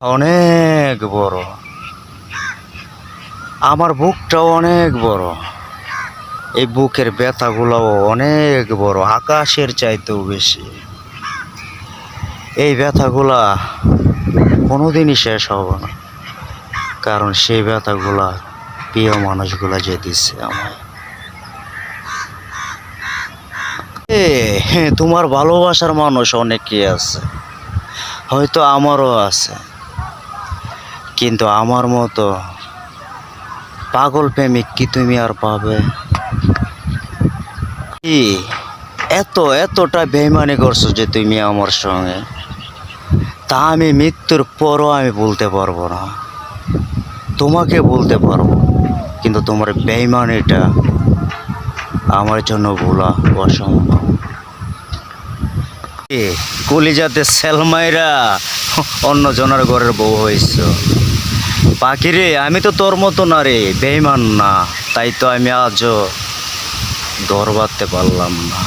অনেক বড়। আমার বুকটাও অনেক বড়। এই বুকের ব্যথাগুলোও অনেক বড়, আকাশের চাইতেও বেশি। এই ব্যথাগুলা কোনোদিনই শেষ হবে না, কারণ সেই ব্যথাগুলা প্রিয় মানুষগুলা যে দিচ্ছে আমায়। হ্যাঁ, তোমার ভালোবাসার মানুষ অনেকেই আছে, হয়তো আমারও আছে, কিন্তু আমার মতো পাগল প্রেমিক কি তুমি আর পাবে? কি এতটা বেইমানি করছো যে তুমি আমার সঙ্গে, তা আমি মৃত্যুর পরও আমি বলতে পারবো না। তোমাকে বলতে পারবো, কিন্তু তোমার বেইমানিটা আমার জন্য ভোলা অসম্ভব। কলিজাতে সেলমাইরা অন্য জনের ঘরের বউ হয়েছ। পাখি রে, আমি তো তোর মতো না রে, বেইমান না, তাই তো আমি আজও দর বাঁধতে পারলাম না।